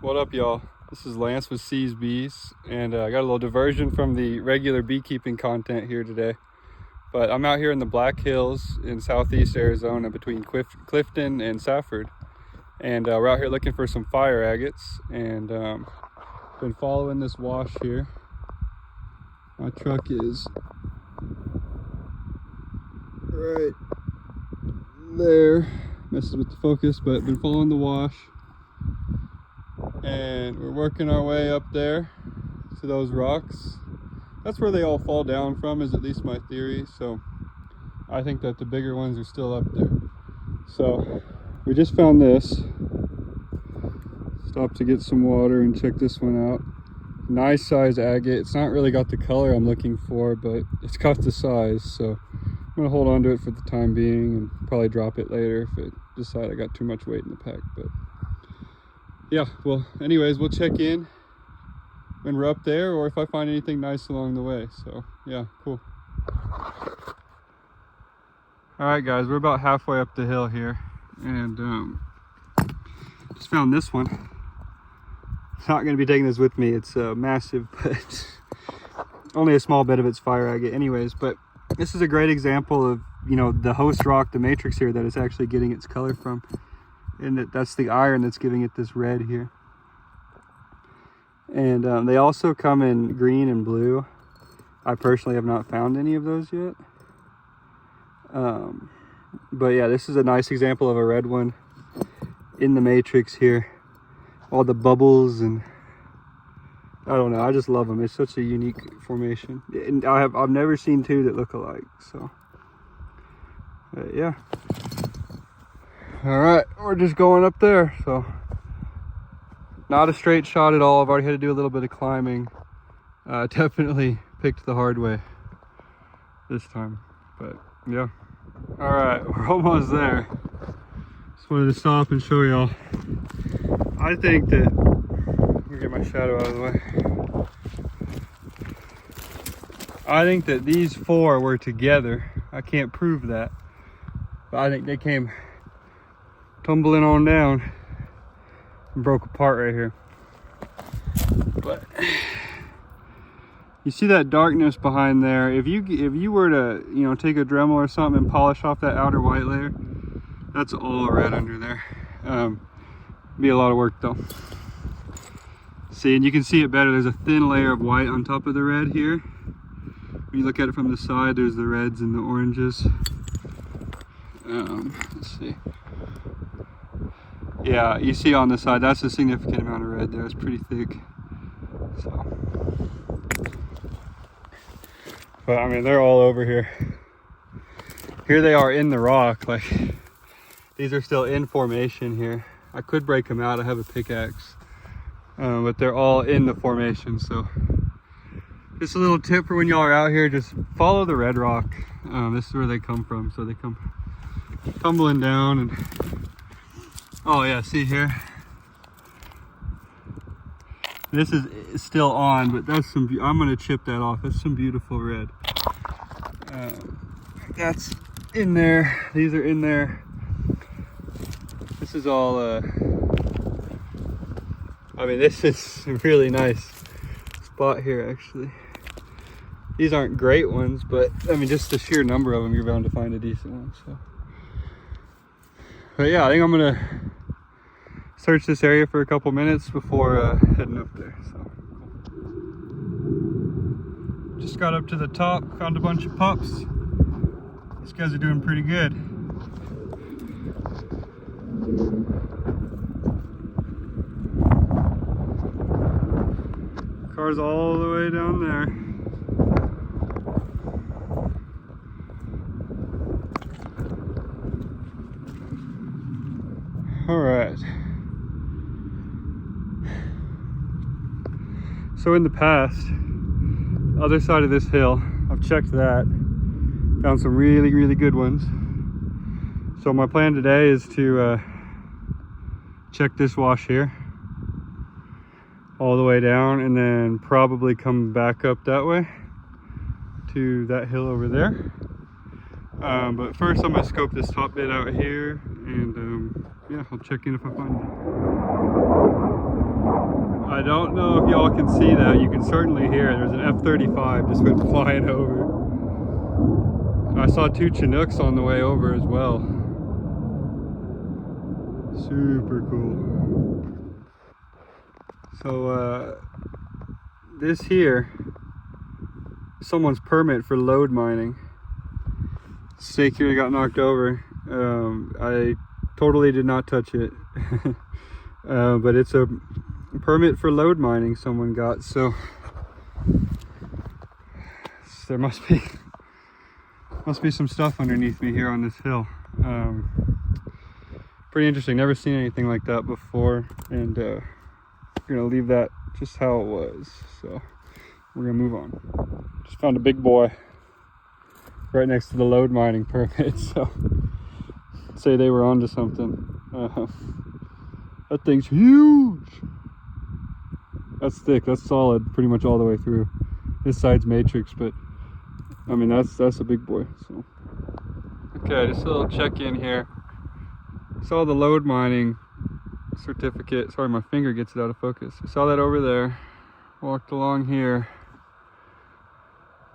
What up, y'all? This is Lance with C's Bees, and I got a little diversion from the regular beekeeping content here today. But I'm out here in the Black Hills in southeast Arizona between Clifton and Safford, and we're out here looking for some fire agates, and been following this wash here. My truck is right there, messes with the focus, but been following the wash. And we're working our way up there to those rocks. That's where they all fall down from, is at least my theory. So I think that the bigger ones are still up there. So we just found this. Stopped to get some water and check this one out. Nice size agate. It's not really got the color I'm looking for, but it's got the size. So I'm gonna hold on to it for the time being and probably drop it later if it decide I got too much weight in the pack. But yeah, well, anyways, we'll check in when we're up there or if I find anything nice along the way. So yeah, cool. All right, guys, we're about halfway up the hill here, and just found this one. Not going to be taking this with me. It's massive, but only a small bit of it's fire agate anyways. But this is a great example of, you know, the host rock, the matrix here, that it's actually getting its color from. And that's the iron that's giving it this red here. And they also come in green and blue. I personally have not found any of those yet. But yeah, this is a nice example of a red one in the matrix here. All the bubbles, and I don't know, I just love them. It's such a unique formation. And I've never seen two that look alike, so yeah. All right, we're just going up there. So not a straight shot at all. I've already had to do a little bit of climbing. Definitely picked the hard way this time, but yeah. All right, we're almost there. Just wanted to stop and show y'all. I think that, let me get my shadow out of the way. I think that these four were together. I can't prove that, but I think they came tumbling on down and broke apart right here. But you see that darkness behind there? If you were to, you know, take a Dremel or something and polish off that outer white layer, that's all red under there. Be a lot of work though. See, and you can see it better. There's a thin layer of white on top of the red here. When you look at it from the side, there's the reds and the oranges. Let's see. Yeah, you see on the side, that's a significant amount of red there. It's pretty thick. So, but I mean, they're all over here. Here they are in the rock. Like, these are still in formation here. I could break them out. I have a pickaxe, but they're all in the formation. So just a little tip for when y'all are out here, just follow the red rock. This is where they come from. So they come tumbling down, and oh yeah, see here, this is still on, but that's some, I'm gonna chip that off. That's some beautiful red. That's in there. These are in there. This is all, I mean, this is a really nice spot here, actually. These aren't great ones, but I mean, just the sheer number of them, you're bound to find a decent one. So, but yeah, I think I'm gonna search this area for a couple minutes before heading up there. So, just got up to the top, found a bunch of pups. These guys are doing pretty good. Car's all the way down there. All right. So in the past, other side of this hill, I've checked that, found some really, really good ones. So my plan today is to check this wash here all the way down, and then probably come back up that way to that hill over there. But first I'm gonna scope this top bit out here, and yeah, I'll check in if I find it. I don't know if y'all can see that. You can certainly hear it. There's an F-35 just went flying over. I saw 2 Chinooks on the way over as well. Super cool. So this here, someone's permit for load mining. Stake here got knocked over. I totally did not touch it. But it's a permit for load mining someone got, so there must be some stuff underneath me here on this hill. Pretty interesting. Never seen anything like that before, and we're gonna leave that just how it was. So we're gonna move on. Just found a big boy right next to the load mining permit, so say they were onto something. That thing's huge. That's thick. That's solid pretty much all the way through. This side's matrix, but I mean that's a big boy. So okay, just a little check-in here. Saw the load mining certificate. Sorry, my finger gets it out of focus. I saw that over there. Walked along here.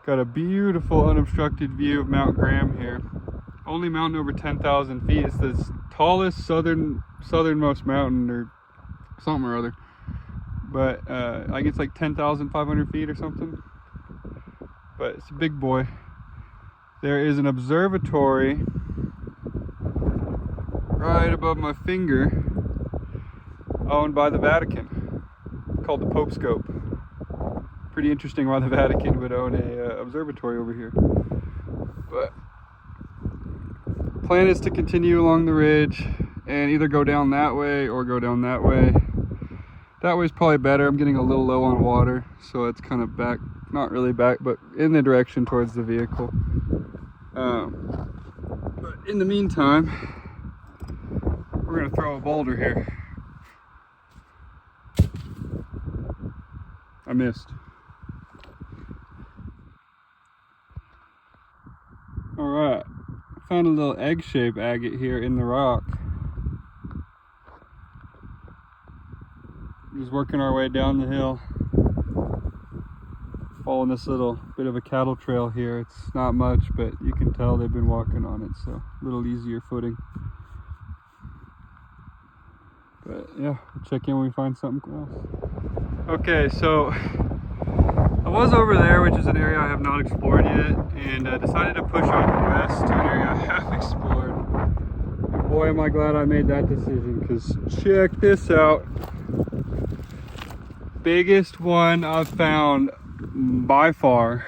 Got a beautiful unobstructed view of Mount Graham here. Only mountain over 10,000 feet. It's the tallest southernmost mountain or something or other. But I guess like 10,500 feet or something. But it's a big boy. There is an observatory right above my finger, owned by the Vatican, called the Pope Scope. Pretty interesting why the Vatican would own a observatory over here. But plan is to continue along the ridge and either go down that way or go down that way. That way's probably better. I'm getting a little low on water, so it's kind of back, not really back, but in the direction towards the vehicle. But in the meantime, we're gonna throw a boulder here. I missed. All right, found a little egg-shaped agate here in the rock. Just working our way down the hill, following this little bit of a cattle trail here. It's not much, but you can tell they've been walking on it, so a little easier footing. But yeah, we'll check in when we find something else. Okay, so I was over there, which is an area I have not explored yet, and decided to push over west to an area I have explored. And boy, am I glad I made that decision, because check this out. Biggest one I've found by far.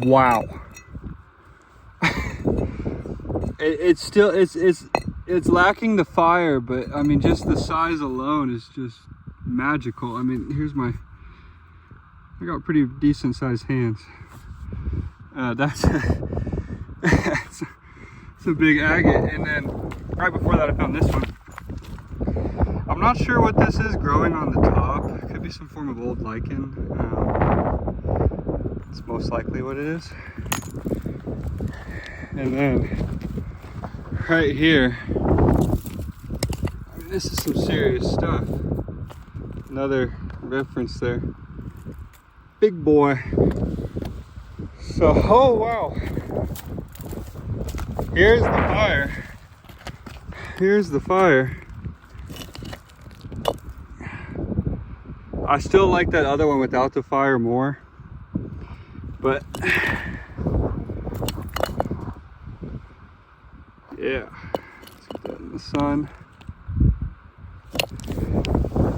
Wow. It's lacking the fire, but I mean just the size alone is just magical. I mean, I got pretty decent sized hands. That's it's a big agate. And then right before that I found this one. I'm not sure what this is growing on the top. It could be some form of old lichen. It's most likely what it is. And then right here, I mean, this is some serious stuff. Another reference there. Big boy. So, oh wow. Here's the fire. Here's the fire. I still like that other one without the fire more, but yeah, let's get that in the sun.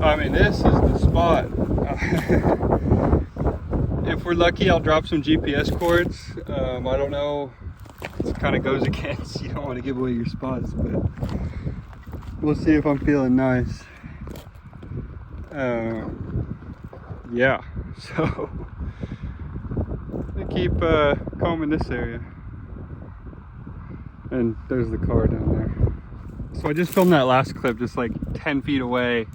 I mean, this is the spot. If we're lucky, I'll drop some GPS cords. I don't know, it kind of goes against, you don't want to give away your spots, but we'll see if I'm feeling nice. Yeah, so I keep combing this area. And there's the car down there. So I just filmed that last clip just like 10 feet away.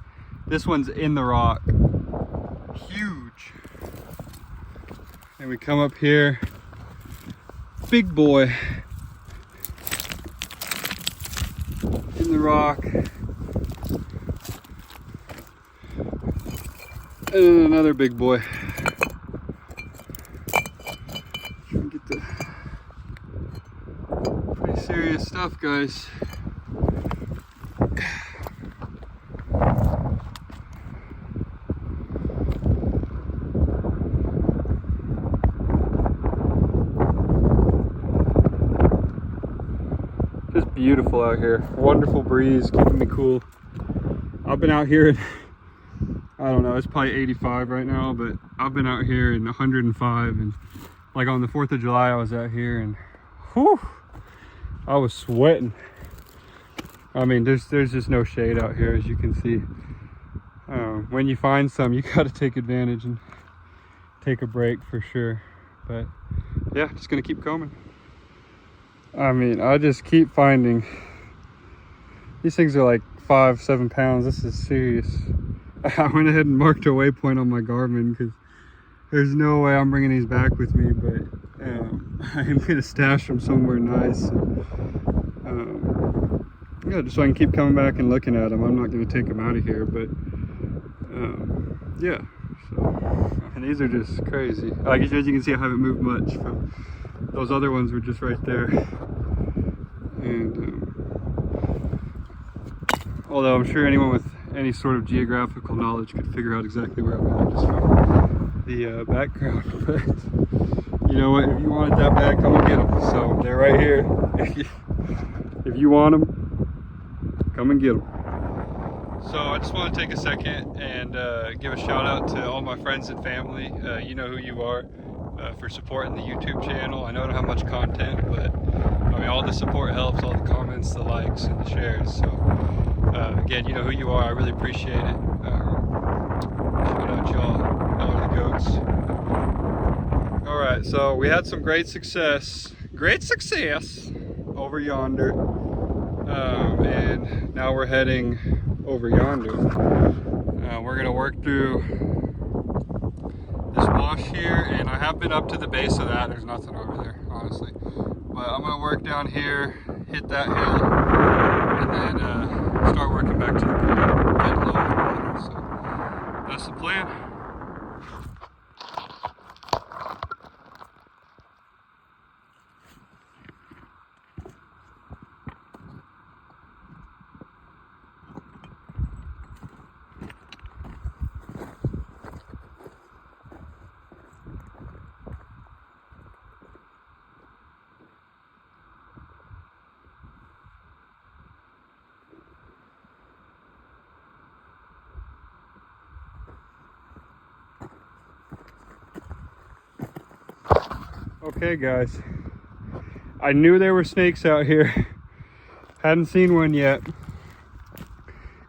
This one's in the rock. Huge. And we come up here. Big boy. In the rock. And then another big boy. Try and get the pretty serious stuff, guys. Just beautiful out here. Wonderful breeze, keeping me cool. I've been out here in, I don't know, it's probably 85 right now, but I've been out here in 105, and like on the 4th of July I was out here and whew, I was sweating. I mean, there's just no shade out here, as you can see. When you find some, you got to take advantage and take a break for sure. But yeah, just gonna keep coming. I mean, I just keep finding these things are like 5-7 pounds. This is serious. I went ahead and marked a waypoint on my Garmin because there's no way I'm bringing these back with me, but I am gonna stash them somewhere nice. Yeah, just so I can keep coming back and looking at them. I'm not gonna take them out of here, but yeah. So, and these are just crazy. Like, as you can see, I haven't moved much from those other ones. Were just right there. And although I'm sure anyone with any sort of geographical knowledge could figure out exactly where I'm at just from the background. But you know what? If you wanted that bad, come and get them. So they're right here. If you want them, come and get them. So I just want to take a second and give a shout out to all my friends and family. You know who you are, for supporting the YouTube channel. I know I don't have much content, but I mean, all the support helps, all the comments, the likes, and the shares. So again, you know who you are. I really appreciate it. Shout out y'all. Y'all are the goats. All right, so we had some great success over yonder, and now we're heading over yonder. We're gonna work through this wash here, and I have been up to the base of that. There's nothing over there, honestly. But I'm gonna work down here, hit that hill, and then start working back to the pool, get low water. So that's the plan. Okay guys, I knew there were snakes out here. Hadn't seen one yet.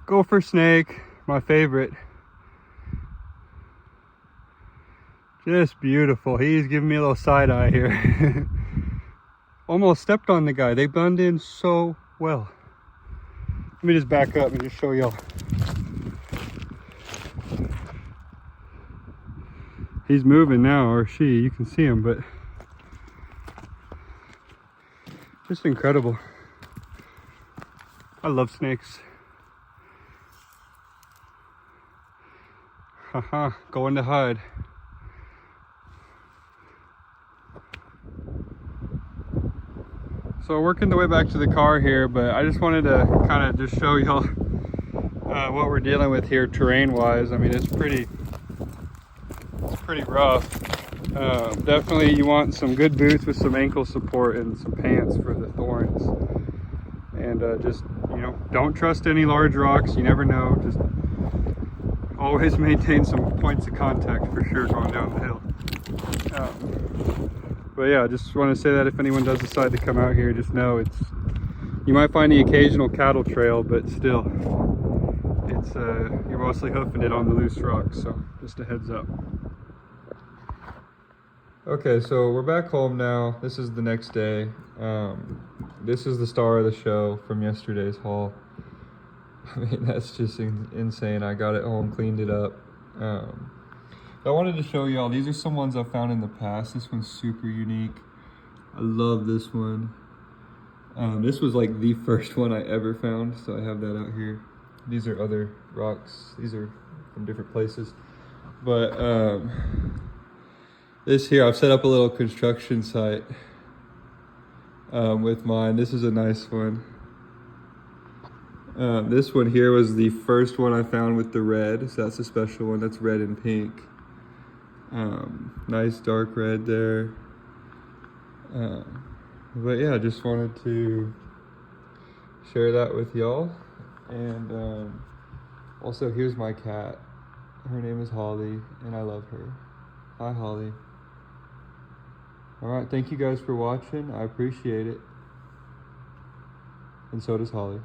Gopher snake, my favorite. Just beautiful. He's giving me a little side eye here. Almost stepped on the guy. They blend in so well. Let me just back up and just show y'all. He's moving now, or she, you can see him, but just incredible. I love snakes. Haha, going to hide. So working the way back to the car here, but I just wanted to kind of just show y'all what we're dealing with here terrain wise. I mean, it's pretty rough. Definitely you want some good boots with some ankle support and some pants for the thorns. And just, you know, don't trust any large rocks. You never know. Just always maintain some points of contact for sure going down the hill. But yeah, I just want to say that if anyone does decide to come out here, just know you might find the occasional cattle trail, but still, you're mostly hoofing it on the loose rocks. So just a heads up. Okay, so we're back home now. This is the next day. This is the star of the show from yesterday's haul. I mean, that's just insane. I got it home, cleaned it up. I wanted to show y'all, these are some ones I've found in the past. This one's super unique. I love this one. This was like the first one I ever found, so I have that out here. These are other rocks. These are from different places. But this here, I've set up a little construction site with mine. This is a nice one. This one here was the first one I found with the red, so that's a special one. That's red and pink. Nice dark red there. But yeah, I just wanted to share that with y'all. And also, here's my cat. Her name is Holly, and I love her. Hi, Holly. All right, thank you guys for watching. I appreciate it. And so does Holly.